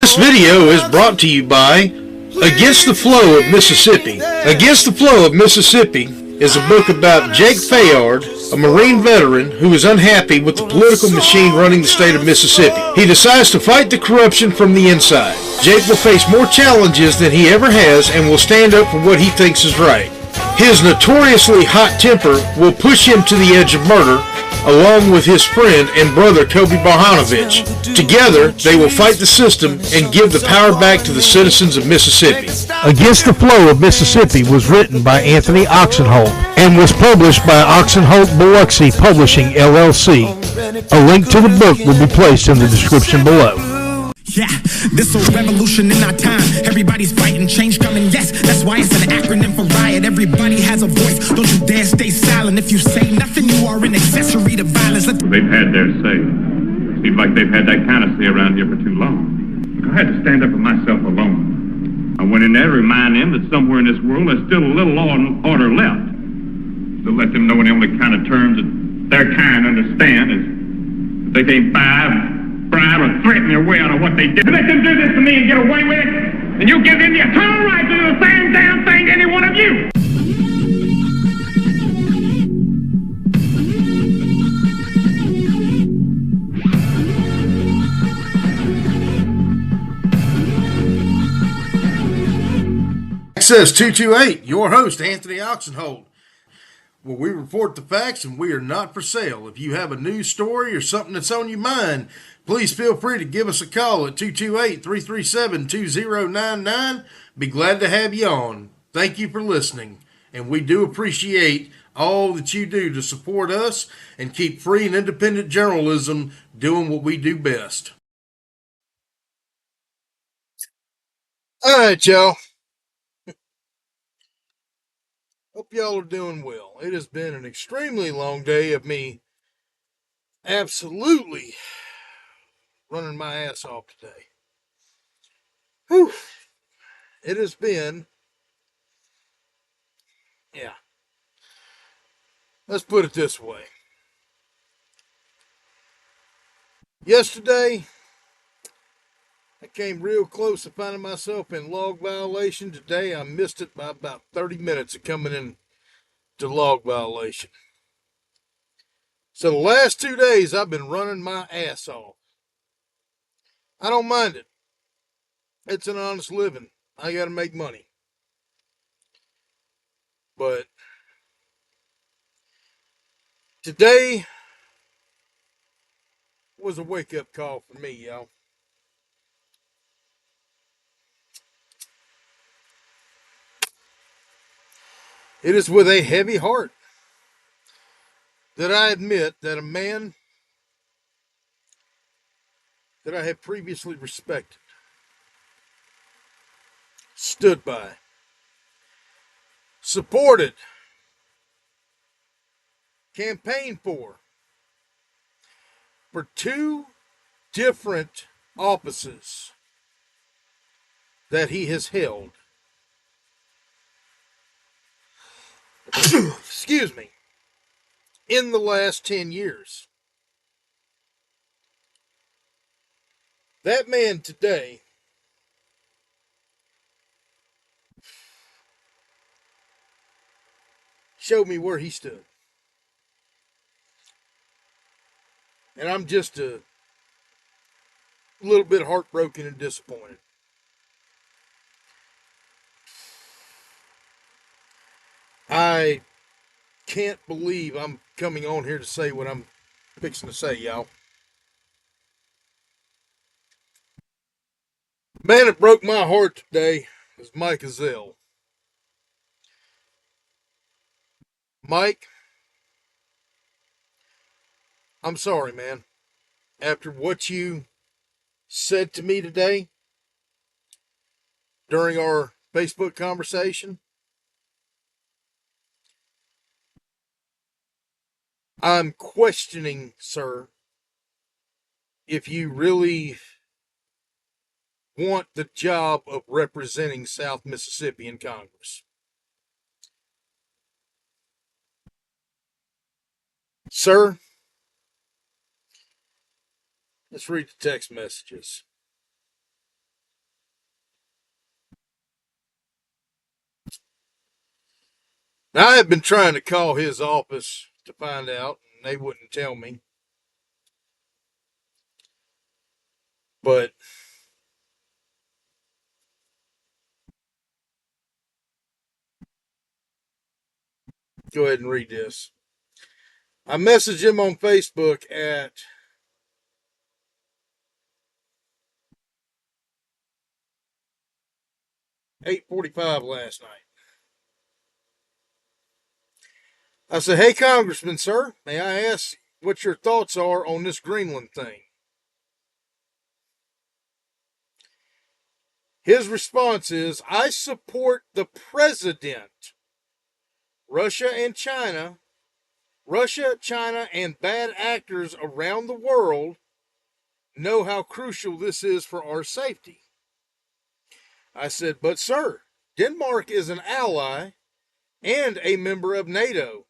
This video is brought to you by Against the Flow of Mississippi. Against the Flow of Mississippi is a book about Jake Fayard, a Marine veteran who is unhappy with the political machine running the state of Mississippi. He decides to fight the corruption from the inside. Jake will face more challenges than he ever has and will stand up for what he thinks is right. His notoriously hot temper will push him to the edge of murder, along with his friend and brother Kobe Barhanovich. Together, they will fight the system and give the power back to the citizens of Mississippi. Against the Flow of Mississippi was written by Anthony Oksenholt and was published by Oksenholt Biloxi Publishing, LLC. A link to the book will be placed in the description below. Yeah, this a revolution in our time. Everybody's fighting, change coming, yes. That's why it's an acronym for riot. Everybody has a voice. Don't you dare stay silent. If you say nothing, you are an accessory to violence. They've had their say. Seems like they've had that kind of say around here for too long. Look, I had to stand up for myself alone. I went in there to remind them that somewhere in this world there's still a little law and order left. To let them know in the only kind of terms that their kind understand is that they can't bribe or threaten their way out of what they did. To let them do this to me and get away with it, and you give them the eternal right to do the same damn thing to any one of you. Access 228, your host, Anthony Oksenholt, where we report the facts and we are not for sale. If you have a news story or something that's on your mind, please feel free to give us a call at 228-337-2099. Be glad to have you on. Thank you for listening, and we do appreciate all that you do to support us and keep free and independent journalism doing what we do best. All right, y'all. Hope y'all are doing well. It has been an extremely long day of me absolutely running my ass off today. Whew. It has been, let's put it this way. Yesterday, I came real close to finding myself in log violation. Today, I missed it by about 30 minutes of coming in to log violation. So the last 2 days, I've been running my ass off. I don't mind it. It's an honest living. I got to make money. But today was a wake-up call for me, y'all. It is with a heavy heart that I admit that a man that I had previously respected, stood by, supported, campaigned for two different offices that he has held. Excuse me. In the last 10 years. That man today showed me where he stood. And I'm just a little bit heartbroken and disappointed. I can't believe I'm coming on here to say what I'm fixing to say, y'all. The man that broke my heart today was Mike Ezell. Mike, I'm sorry, man. After what you said to me today during our Facebook conversation, I'm questioning, sir, if you really want the job of representing South Mississippi in Congress. Sir, let's read the text messages. Now, I have been trying to call his office to find out, and they wouldn't tell me. But go ahead and read this. I messaged him on Facebook at 8:45 last night. I said, "Hey, Congressman, sir, may I ask what your thoughts are on this Greenland thing?" His response is, "I support the president. Russia, China, and bad actors around the world know how crucial this is for our safety." I said, "But, sir, Denmark is an ally and a member of NATO.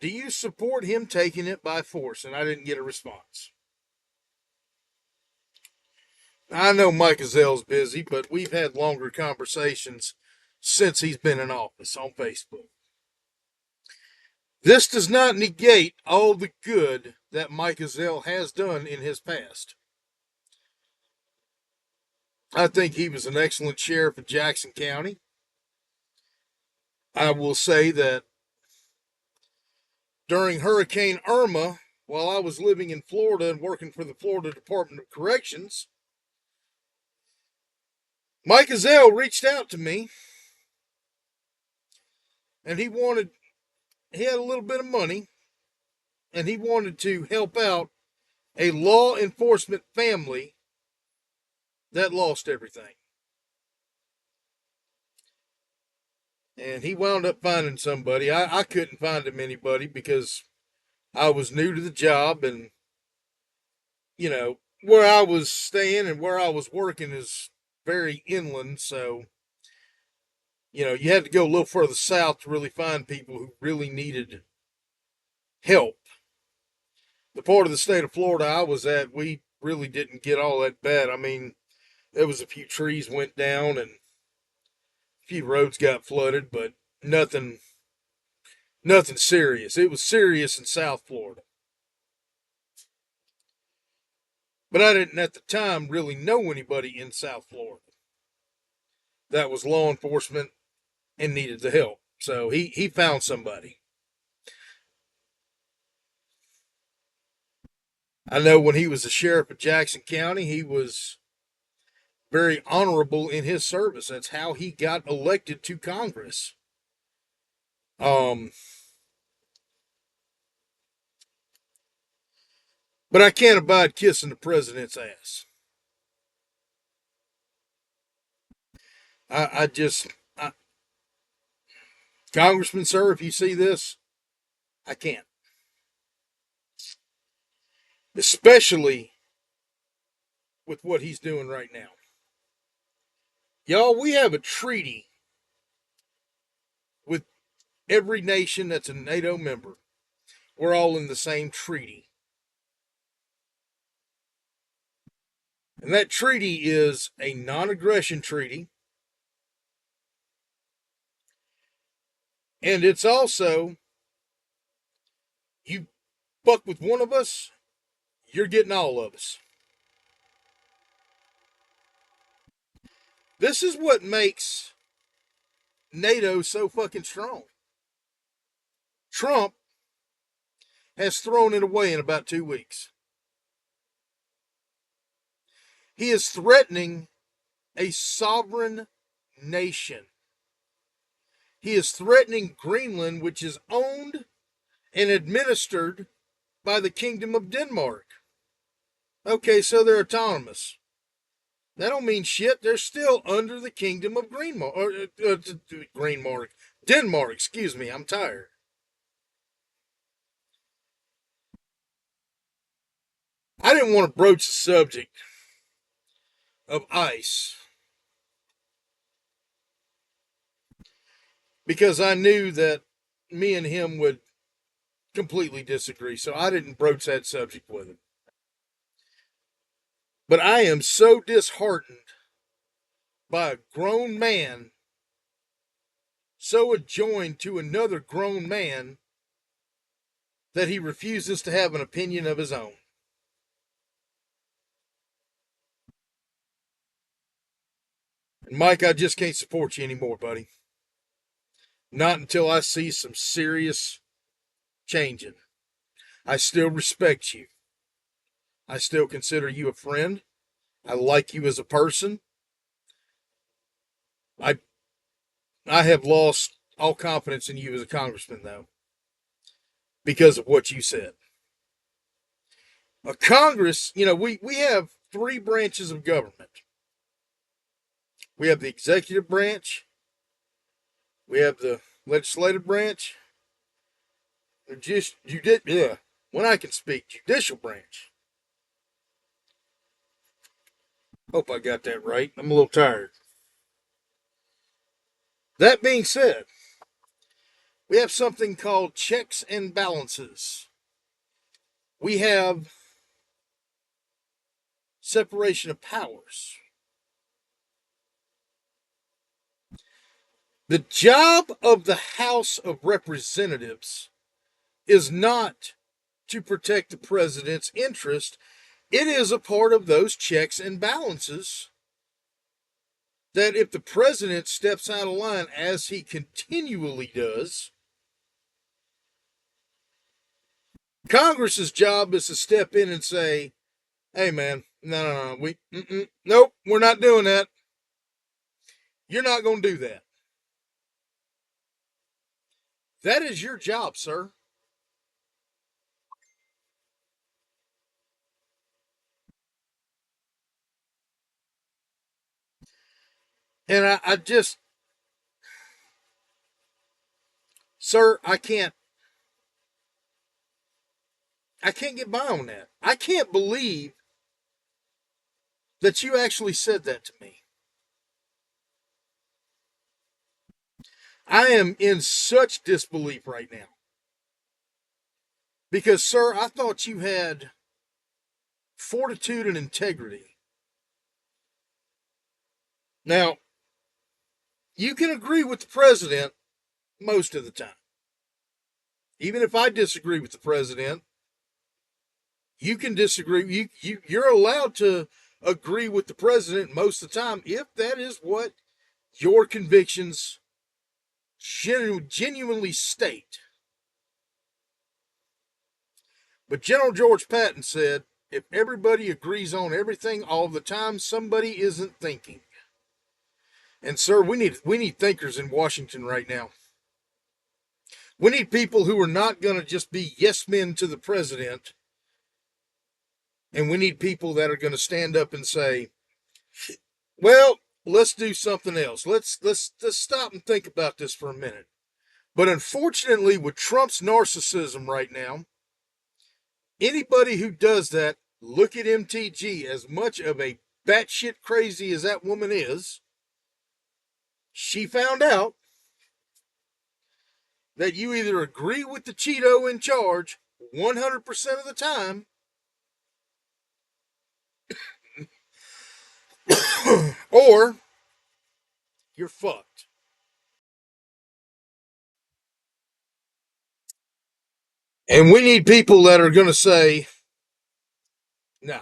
Do you support him taking it by force?" And I didn't get a response. I know Mike Ezell's busy, but we've had longer conversations since he's been in office on Facebook. This does not negate all the good that Mike Ezell has done in his past. I think he was an excellent sheriff of Jackson County. I will say that during Hurricane Irma, while I was living in Florida and working for the Florida Department of Corrections, Mike Ezell reached out to me, and he had a little bit of money, and he wanted to help out a law enforcement family that lost everything. And he wound up finding somebody. I couldn't find him anybody because I was new to the job, and, where I was staying and where I was working is very inland, so, you had to go a little further south to really find people who really needed help. The part of the state of Florida I was at, we really didn't get all that bad. I mean, there was a few trees went down and a few roads got flooded, but nothing serious. It was serious in South Florida. But I didn't at the time really know anybody in South Florida that was law enforcement and needed the help. So he found somebody. I know when he was the sheriff of Jackson County, he was very honorable in his service. That's how he got elected to Congress. But I can't abide kissing the president's ass. I just, Congressman, sir, if you see this, I can't. Especially with what he's doing right now. Y'all, we have a treaty with every nation that's a NATO member. We're all in the same treaty. And that treaty is a non-aggression treaty. And it's also, you fuck with one of us, you're getting all of us. This is what makes NATO so fucking strong. Trump has thrown it away in about 2 weeks. He is threatening a sovereign nation. He is threatening Greenland, which is owned and administered by the Kingdom of Denmark. Okay, so they're autonomous. That don't mean shit. They're still under the Kingdom of Denmark, excuse me. I'm tired. I didn't want to broach the subject of ICE because I knew that me and him would completely disagree, so I didn't broach that subject with him. But I am so disheartened by a grown man so adjoined to another grown man that he refuses to have an opinion of his own. And Mike, I just can't support you anymore, buddy. Not until I see some serious changing. I still respect you. I still consider you a friend. I like you as a person. I I have lost all confidence in you as a congressman, though, because of what you said. A Congress, we have three branches of government. We have the executive branch, we have the legislative branch, when I can speak, judicial branch. Hope I got that right. I'm a little tired. That being said, we have something called checks and balances. We have separation of powers. The job of the House of Representatives is not to protect the president's interest. It is a part of those checks and balances that if the president steps out of line, as he continually does, Congress's job is to step in and say, hey man, no, nope, we're not doing that. You're not going to do that. That is your job, sir. And I just, sir, I can't get by on that. I can't believe that you actually said that to me. I am in such disbelief right now. Because, sir, I thought you had fortitude and integrity. Now, you can agree with the president most of the time. Even if I disagree with the president, you can disagree. You're allowed to agree with the president most of the time if that is what your convictions genuinely state. But General George Patton said, if everybody agrees on everything all the time, somebody isn't thinking. And sir, we need thinkers in Washington right now. We need people who are not going to just be yes men to the president. And we need people that are going to stand up and say, well, let's do something else. Let's stop and think about this for a minute. But unfortunately, with Trump's narcissism right now, anybody who does that, look at MTG, as much of a batshit crazy as that woman is, she found out that you either agree with the Cheeto in charge 100% of the time, or you're fucked. And we need people that are going to say, no.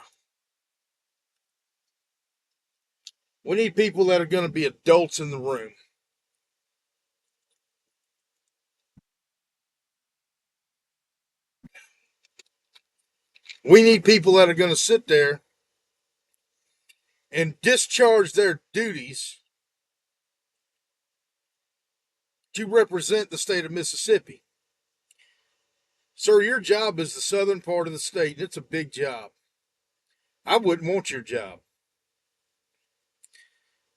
We need people that are going to be adults in the room. We need people that are going to sit there and discharge their duties to represent the state of Mississippi. Sir, your job is the southern part of the state, and it's a big job. I wouldn't want your job.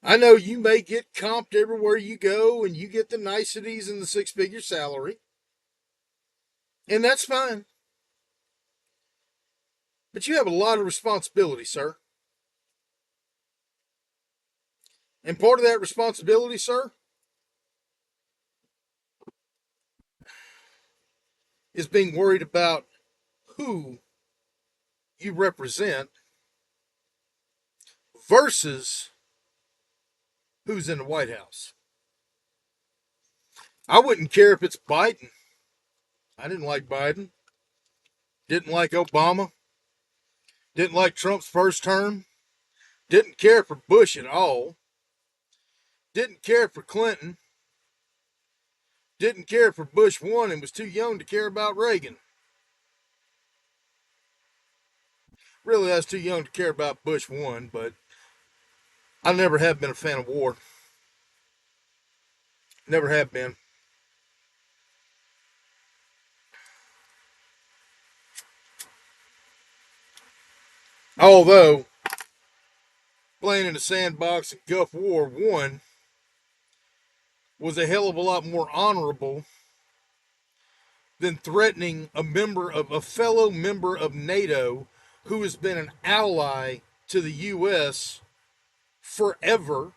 I know you may get comped everywhere you go, and you get the niceties and the six-figure salary, and that's fine. But you have a lot of responsibility, sir. And part of that responsibility, sir, is being worried about who you represent versus who's in the White House. I wouldn't care if it's Biden. I didn't like Biden. Didn't like Obama. Didn't like Trump's first term. Didn't care for Bush at all. Didn't care for Clinton. Didn't care for Bush 1 and was too young to care about Reagan. Really, I was too young to care about Bush 1, but I never have been a fan of war. Never have been. Although, playing in the sandbox in Gulf War 1 was a hell of a lot more honorable than threatening a fellow member of NATO who has been an ally to the U.S. forever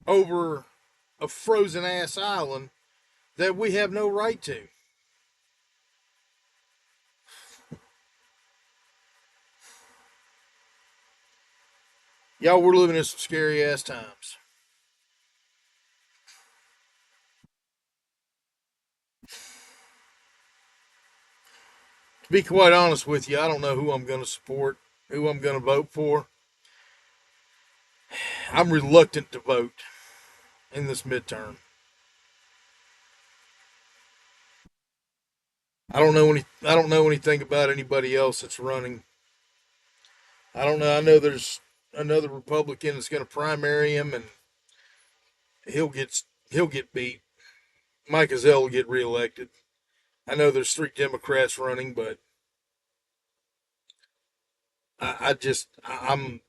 over a frozen ass island that we have no right to. Y'all, we're living in some scary ass times. To be quite honest with you, I don't know who I'm going to support, who I'm going to vote for. I'm reluctant to vote in this midterm. I don't know anything about anybody else that's running. I don't know. I know there's another Republican that's going to primary him, and he'll get beat. Mike Ezell will get reelected. I know there's 3 Democrats running, but I'm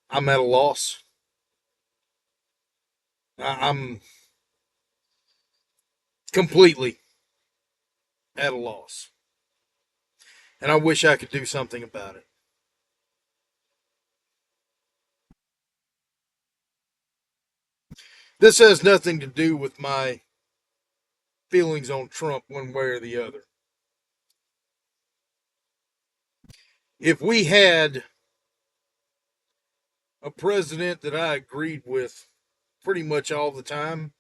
at a loss. I'm completely at a loss, and I wish I could do something about it. This has nothing to do with my feelings on Trump one way or the other. If we had a president that I agreed with pretty much all the time,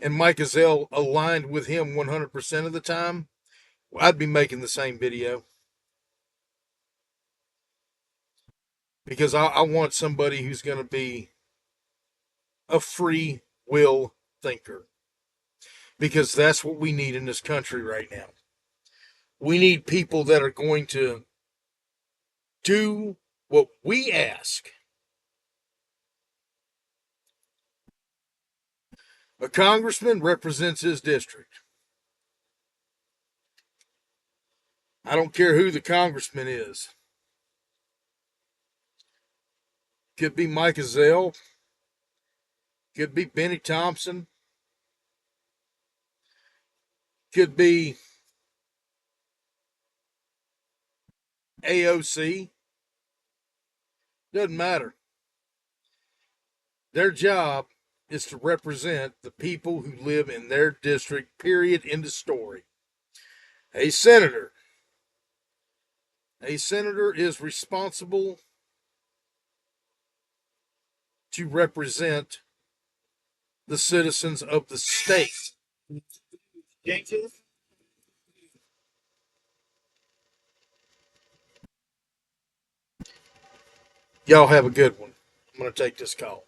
and Mike Ezell aligned with him 100% of the time, I'd be making the same video. Because I want somebody who's going to be a free will thinker. Because that's what we need in this country right now. We need people that are going to do what we ask. A congressman represents his district. I don't care who the congressman is. Could be Mike Ezell. Could be Benny Thompson. Could be AOC. Doesn't matter. Their job is to represent the people who live in their district, period, end of story. A senator. A senator is responsible to represent the citizens of the state. Y'all have a good one. I'm going to take this call.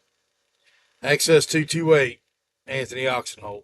Access 228, Anthony Oksenholt.